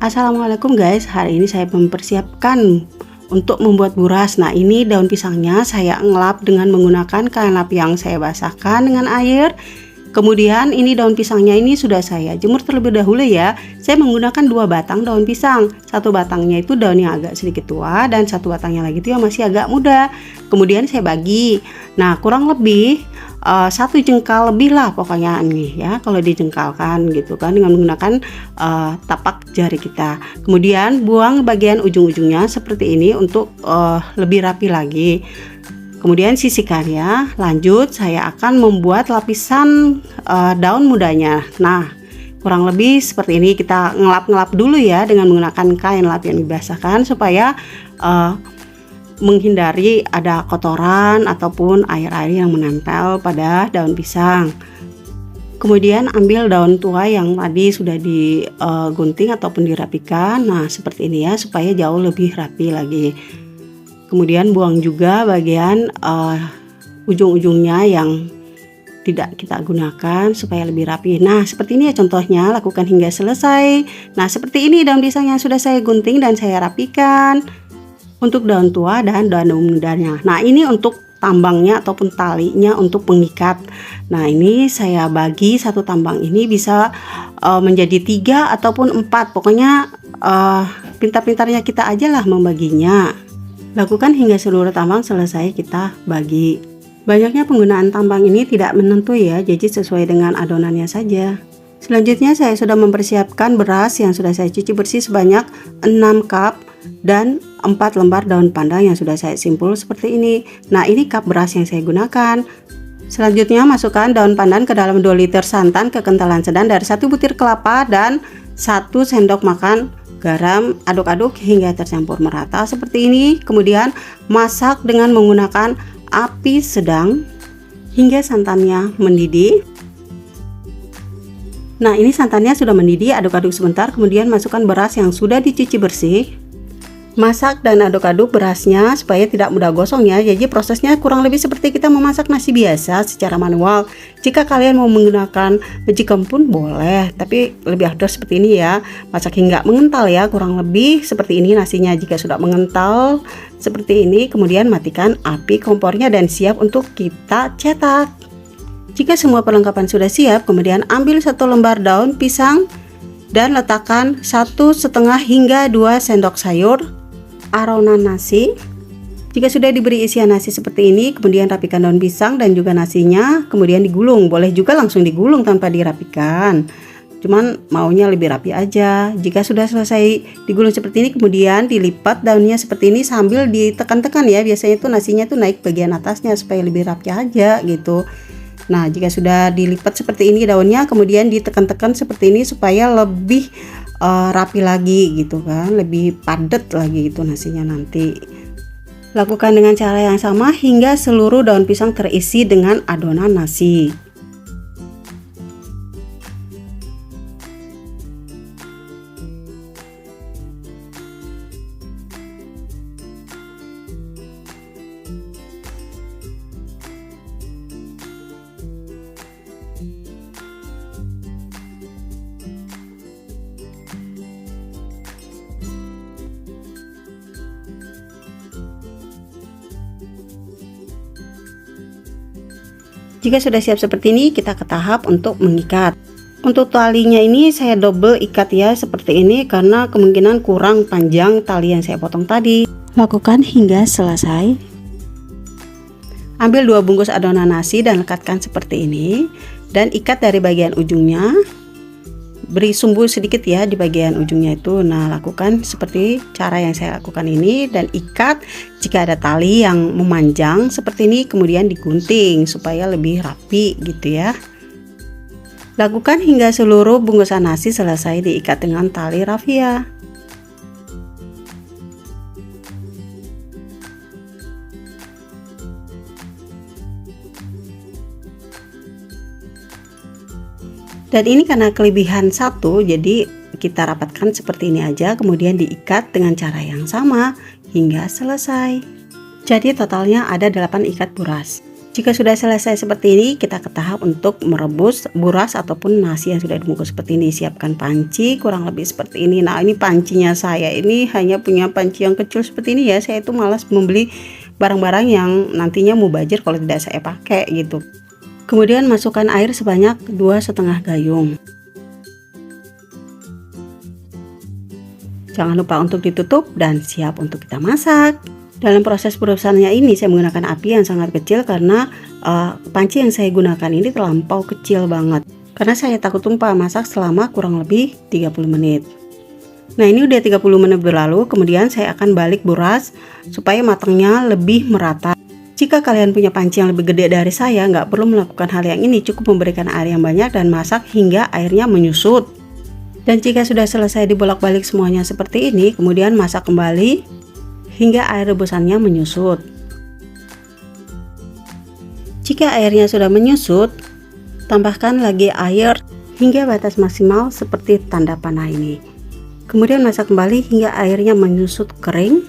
Assalamualaikum guys, hari ini saya mempersiapkan untuk membuat buras. Nah, ini daun pisangnya saya ngelap dengan menggunakan kain lap yang saya basahkan dengan air. Kemudian ini daun pisangnya ini sudah saya jemur terlebih dahulu ya. Saya menggunakan 2 batang daun pisang. Satu batangnya itu daun yang agak sedikit tua dan satu batangnya lagi itu yang masih agak muda. Kemudian saya bagi. Nah, kurang lebih 1 jengkal lebih lah pokoknya nih ya, kalau dijengkalkan gitu kan dengan menggunakan tapak jari kita. Kemudian buang bagian ujung-ujungnya seperti ini untuk lebih rapi lagi. Kemudian sisihkan ya. Lanjut saya akan membuat lapisan daun mudanya. Nah, kurang lebih seperti ini, kita ngelap-ngelap dulu ya dengan menggunakan kain lap yang dibasahkan supaya menghindari ada kotoran ataupun air-air yang menempel pada daun pisang. Kemudian ambil daun tua yang tadi sudah digunting ataupun dirapikan. Nah, seperti ini ya, supaya jauh lebih rapi lagi. Kemudian buang juga bagian ujung-ujungnya yang tidak kita gunakan supaya lebih rapi. Nah, seperti ini ya contohnya, lakukan hingga selesai. Nah, seperti ini daun pisang yang sudah saya gunting dan saya rapikan untuk daun tua dan daun mudanya. Nah, ini untuk tambangnya ataupun talinya untuk mengikat. Nah, ini saya bagi satu tambang ini bisa menjadi 3 ataupun 4. Pokoknya pintar-pintarnya kita aja lah membaginya. Lakukan hingga seluruh tambang selesai kita bagi. Banyaknya penggunaan tambang ini tidak menentu ya, jadi sesuai dengan adonannya saja. Selanjutnya saya sudah mempersiapkan beras yang sudah saya cuci bersih sebanyak 6 cup dan 4 lembar daun pandan yang sudah saya simpul seperti ini. Nah, ini cup beras yang saya gunakan. Selanjutnya masukkan daun pandan ke dalam 2 liter santan kekentalan sedang dari 1 butir kelapa dan 1 sendok makan garam. Aduk-aduk hingga tercampur merata seperti ini. Kemudian masak dengan menggunakan api sedang hingga santannya mendidih. Nah, ini santannya sudah mendidih, aduk-aduk sebentar, kemudian masukkan beras yang sudah dicuci bersih. Masak dan aduk-aduk berasnya supaya tidak mudah gosong ya. Jadi prosesnya kurang lebih seperti kita memasak nasi biasa secara manual. Jika kalian mau menggunakan magicom pun boleh, tapi lebih afdol seperti ini ya. Masak hingga mengental ya, kurang lebih seperti ini nasinya. Jika sudah mengental seperti ini, kemudian matikan api kompornya dan siap untuk kita cetak. Jika semua perlengkapan sudah siap, kemudian ambil 1 lembar daun pisang dan letakkan 1,5 hingga 2 sendok sayur aronan nasi. Jika sudah diberi isian nasi seperti ini, kemudian rapikan daun pisang dan juga nasinya, kemudian digulung. Boleh juga langsung digulung tanpa dirapikan, cuman maunya lebih rapi aja. Jika sudah selesai digulung seperti ini, kemudian dilipat daunnya seperti ini sambil ditekan-tekan ya. Biasanya tuh nasinya tuh naik bagian atasnya supaya lebih rapi aja gitu. Nah, jika sudah dilipat seperti ini daunnya, kemudian ditekan-tekan seperti ini supaya lebih rapi lagi gitu kan, lebih padat lagi gitu nasinya nanti. Lakukan dengan cara yang sama hingga seluruh daun pisang terisi dengan adonan nasi. Jika sudah siap seperti ini, kita ke tahap untuk mengikat. Untuk talinya ini saya double ikat ya seperti ini karena kemungkinan kurang panjang tali yang saya potong tadi. Lakukan hingga selesai. Ambil 2 bungkus adonan nasi dan lekatkan seperti ini dan ikat dari bagian ujungnya. Beri sumbu sedikit ya di bagian ujungnya itu. Nah, lakukan seperti cara yang saya lakukan ini dan ikat. Jika ada tali yang memanjang seperti ini, kemudian digunting supaya lebih rapi gitu ya. Lakukan hingga seluruh bungkusan nasi selesai diikat dengan tali rafia. Dan ini karena kelebihan 1, jadi kita rapatkan seperti ini aja, kemudian diikat dengan cara yang sama hingga selesai. Jadi totalnya ada 8 ikat buras. Jika sudah selesai seperti ini, kita ke tahap untuk merebus buras ataupun nasi yang sudah dibungkus seperti ini. Siapkan panci kurang lebih seperti ini. Nah, ini pancinya saya ini hanya punya panci yang kecil seperti ini ya. Saya itu malas membeli barang-barang yang nantinya mubazir kalau tidak saya pakai gitu. Kemudian masukkan air sebanyak 2,5 gayung. Jangan lupa untuk ditutup dan siap untuk kita masak. Dalam proses perebusannya ini saya menggunakan api yang sangat kecil karena panci yang saya gunakan ini terlampau kecil banget. Karena saya takut tumpah. Masak selama kurang lebih 30 menit. Nah, ini udah 30 menit berlalu, kemudian saya akan balik buras supaya matangnya lebih merata. Jika kalian punya panci yang lebih gede dari saya, nggak perlu melakukan hal yang ini, cukup memberikan air yang banyak dan masak hingga airnya menyusut. Dan jika sudah selesai dibolak-balik semuanya seperti ini, kemudian masak kembali hingga air rebusannya menyusut. Jika airnya sudah menyusut, tambahkan lagi air hingga batas maksimal seperti tanda panah ini. Kemudian masak kembali hingga airnya menyusut kering.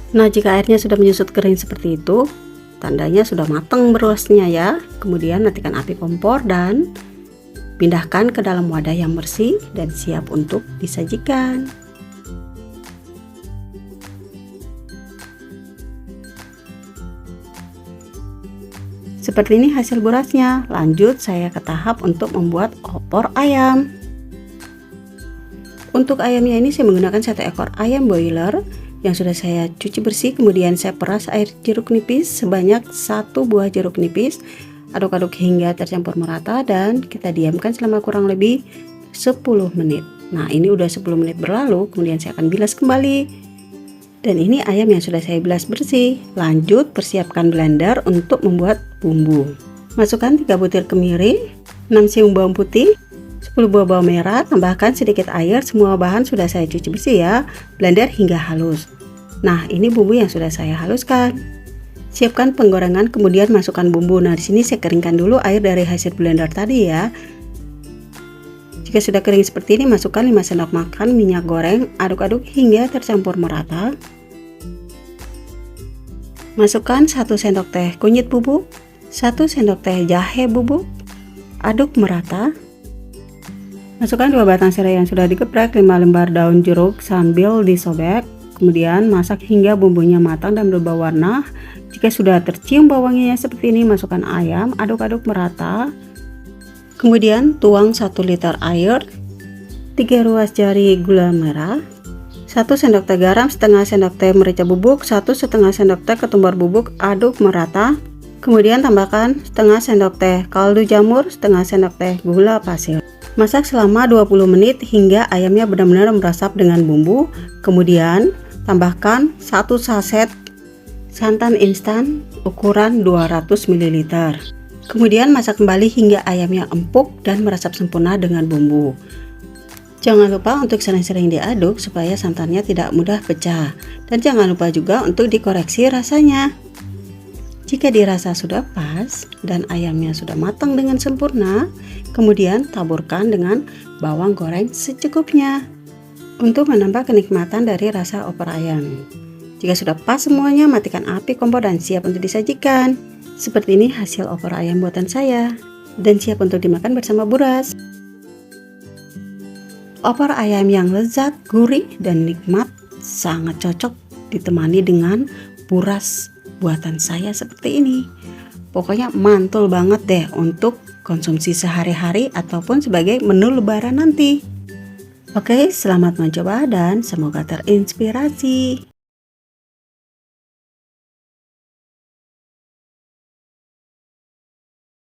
Nah, jika airnya sudah menyusut kering seperti itu, tandanya sudah matang berasnya ya. Kemudian matikan api kompor dan pindahkan ke dalam wadah yang bersih dan siap untuk disajikan. Seperti ini hasil burasnya. Lanjut saya ke tahap untuk membuat opor ayam. Untuk ayamnya ini saya menggunakan 1 ekor ayam boiler yang sudah saya cuci bersih. Kemudian saya peras air jeruk nipis sebanyak 1 buah jeruk nipis. Aduk-aduk hingga tercampur merata dan kita diamkan selama kurang lebih 10 menit. Nah, ini udah 10 menit berlalu, kemudian saya akan bilas kembali. Dan ini ayam yang sudah saya bilas bersih. Lanjut persiapkan blender untuk membuat bumbu. Masukkan 3 butir kemiri, 6 siung bawang putih, 10 buah bawang merah, tambahkan sedikit air. Semua bahan sudah saya cuci bersih ya. Blender hingga halus. Nah, ini bumbu yang sudah saya haluskan. Siapkan penggorengan, kemudian masukkan bumbu. Nah, di sini saya keringkan dulu air dari hasil blender tadi ya. Jika sudah kering seperti ini, masukkan 5 sendok makan minyak goreng, aduk-aduk hingga tercampur merata. Masukkan 1 sendok teh kunyit bubuk, 1 sendok teh jahe bubuk, aduk merata. Masukkan 2 batang serai yang sudah digeprek, 5 lembar daun jeruk sambil disobek. Kemudian masak hingga bumbunya matang dan berubah warna. Jika sudah tercium bau wanginya seperti ini, masukkan ayam, aduk-aduk merata. Kemudian tuang 1 liter air, 3 ruas jari gula merah, 1 sendok teh garam, setengah sendok teh merica bubuk, 1,5 sendok teh ketumbar bubuk, aduk merata. Kemudian tambahkan setengah sendok teh kaldu jamur, setengah sendok teh gula pasir. Masak selama 20 menit hingga ayamnya benar-benar meresap dengan bumbu. Kemudian tambahkan 1 saset santan instan ukuran 200 ml. Kemudian masak kembali hingga ayamnya empuk dan meresap sempurna dengan bumbu. Jangan lupa untuk sering-sering diaduk supaya santannya tidak mudah pecah. Dan jangan lupa juga untuk dikoreksi rasanya. Jika dirasa sudah pas dan ayamnya sudah matang dengan sempurna, kemudian taburkan dengan bawang goreng secukupnya untuk menambah kenikmatan dari rasa opor ayam. Jika sudah pas semuanya, matikan api kompor dan siap untuk disajikan. Seperti ini hasil opor ayam buatan saya dan siap untuk dimakan bersama buras. Opor ayam yang lezat, gurih, dan nikmat sangat cocok ditemani dengan buras buatan saya seperti ini. Pokoknya mantul banget deh untuk konsumsi sehari-hari ataupun sebagai menu lebaran nanti. Oke, selamat mencoba dan semoga terinspirasi.